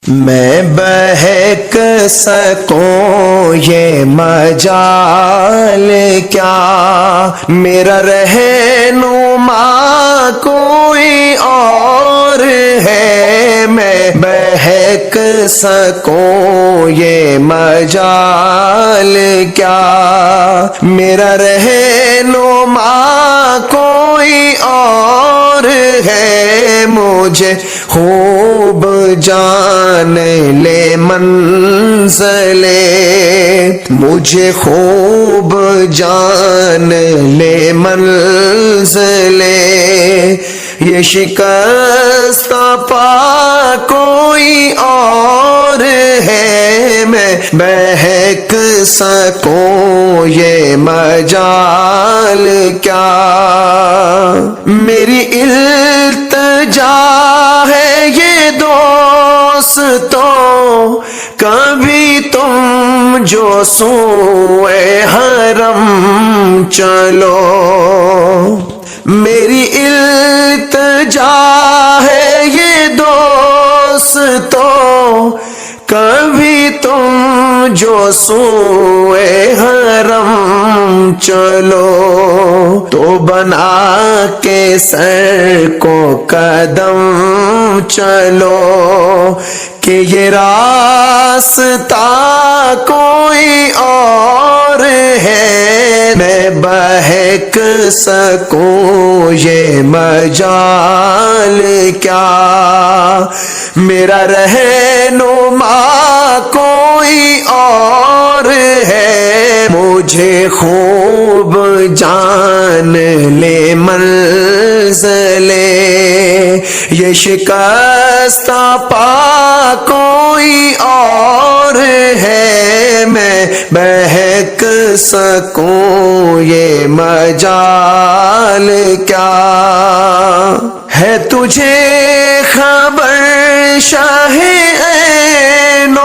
میں بہک سکوں یہ مجال کیا، میرا رہنما کوئی اور ہے۔ میں بہک سکوں یہ مجال کیا، میرا رہنما کوئی اور ہے۔ مجھے خوب جان لے منزلیں، مجھے خوب جان لے منزلیں، یہ شکستہ پا کوئی اور ہے۔ میں بہک سکوں یہ مجال کیا، میری التجا ہے یہ دوستو، کبھی تم جو سوئے حرم چلو۔ میری التجا ہے یہ دوستو، کبھی تم جو سوئے حرم چلو۔ تو بنا کے سر کو قدم چلو، کہ یہ راستہ کوئی اور ہے۔ میں بہک سکوں یہ مجال کیا، میرا رہنما کوئی اور ہے۔ مجھے خوب جان لے منزلیں، یہ شکستہ پا کوئی اور ہے۔ میں بہک سکوں یہ مجال کیا، ہے تجھے خبر شاہ عین و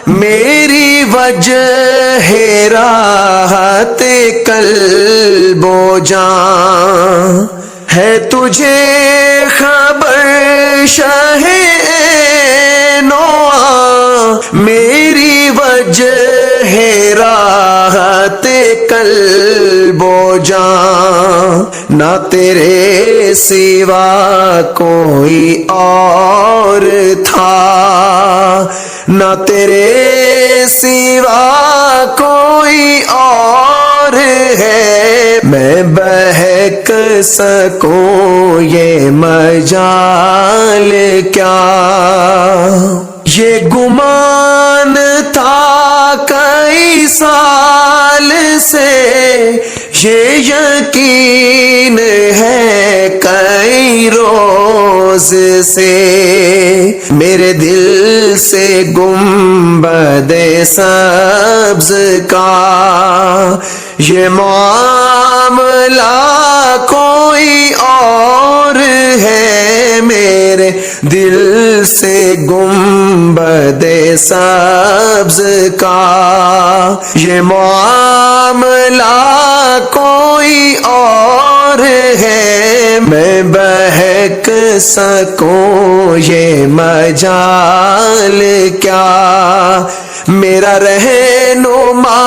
میری وجہ راحت قلب و جان؟ ہے تجھے خبر شاہ عین و میری وجہ راحت قلب و جان؟ نہ تیرے سوا کوئی اور تھا، نہ تیرے سوا کوئی اور ہے۔ میں بہک سکوں یہ مجال کیا، یہ گمان تھا کئی سال سے، یہ یقین ہے کئی روز سے، میرے دل سے گنبد سبز کا یہ معاملہ کوئی اور ہے۔ میرے دل سے گنبد سبز کا یہ معاملہ کوئی اور ہے۔ میں بہک سکوں یہ مجال کیا، میرا رہنما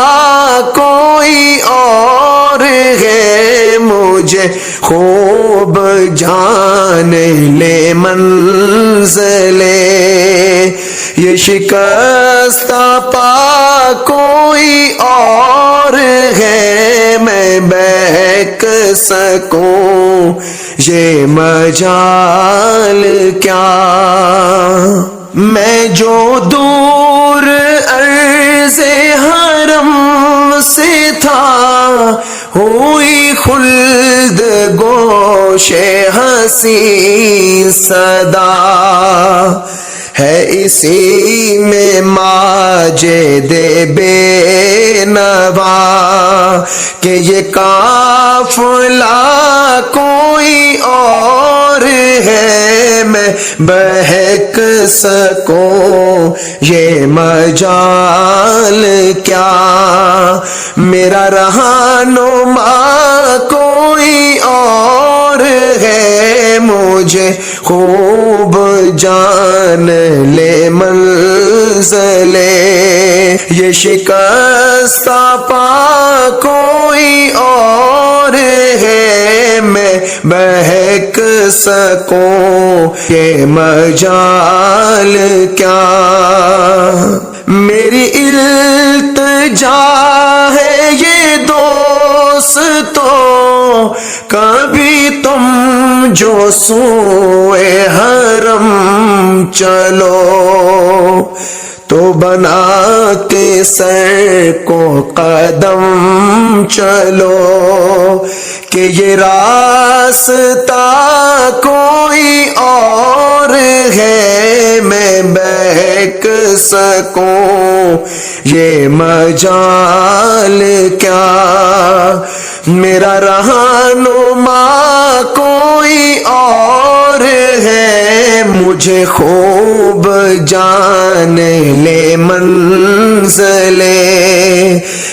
کوئی اور ہے۔ مجھے خوب جان لے منزلیں، یہ شکستہ پا کوئی اور ہے۔ میں بہک سکوں یہ مجال کیا، میں جو دور عرض حرم سے تھا، ہوئی خلد گوش حسین صدا، ہے اسی میں ماجد بے نوا، کہ یہ قافلہ کوئی اور ہے۔ میں بہک سکوں یہ مجال کیا، میرا رہنما کوئی اور ہے۔ مجھے خوب جان منزلیں، یہ شکستہ پا کوئی اور ہے میں بہک سکوں، یہ مجال کیا؟ میری التجا ہے یہ دوستو، کبھی تم جو سوئے حرم چلو، تو بنا کے سر کو قدم چلو، کہ یہ راستہ کوئی اور ہے میں بہک سکوں، یہ مجال کیا؟ میرا رہنما کوئی اور ہے، مجھے خوب جان لے منزلیں،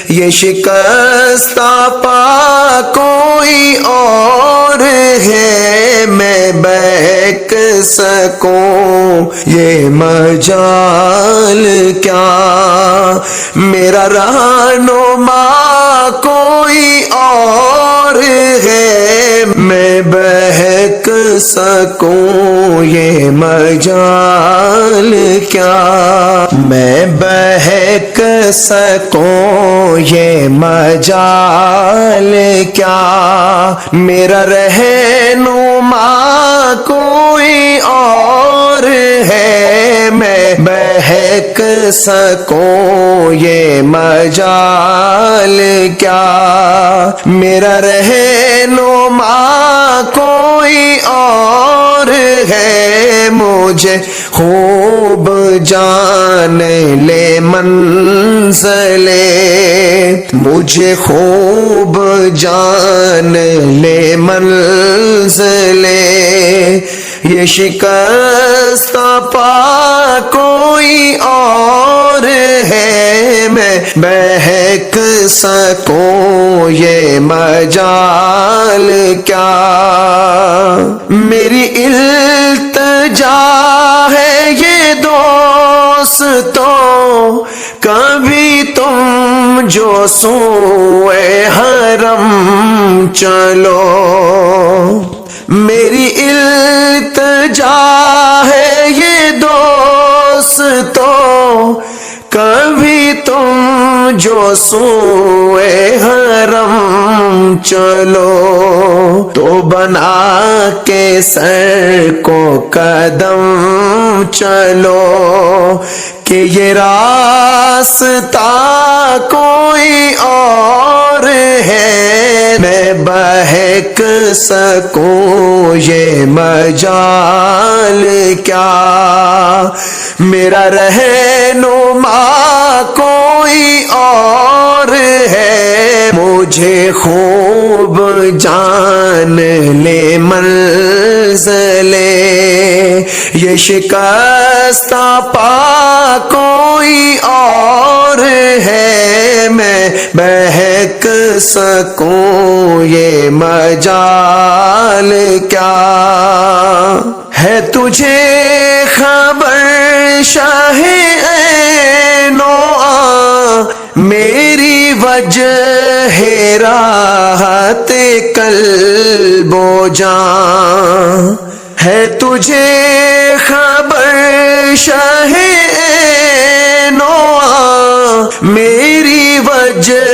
یہ شکستہ پا کوئی اور ہے میں بہک سکوں، یہ مجال کیا؟ میرا رہنما کوئی اور ہے میں بہک سکوں، یہ مجال کیا؟ میں بہک سکوں، یہ مجال کیا؟ میرا رہنما کوئی اور ہے میں بہک سکوں، یہ مجال کیا؟ میرا رہنما کوئی اور ہے، مجھے خوب جان لے منزلیں، مجھے خوب جان لے منزلیں، یہ شکستہ پا کوئی اور ہے میں بہک سکوں، یہ مجال کیا؟ میری التجا ہے یہ دوستو، کبھی تم جو سوئے حرم چلو، میری التجا ہے یہ دوستو، کبھی تم جو سوئے حرم چلو، تو بنا کے سر کو قدم چلو، کہ یہ راستہ کوئی اور ہے میں بہک سکوں، یہ مجال کیا؟ میرا رہنما کوئی اور ہے، مجھے خوب جان لے منزلیں، یہ شکستہ پا کوئی اور ہے میں بہک سکوں، یہ مجال کیا؟ ہے تجھے خبر شاہ عینو میری وجہ راحت قلب و جان، ہے تجھے خبر شاہ عینو میری وجہ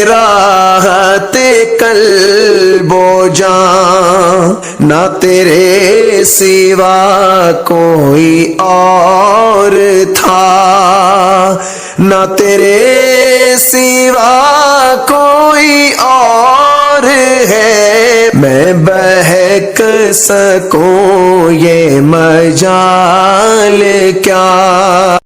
راحت قلب و جان، نہ تیرے سوا کوئی اور تھا، نہ تیرے سوا کوئی اور ہے میں بہک سکوں، یہ مجال کیا؟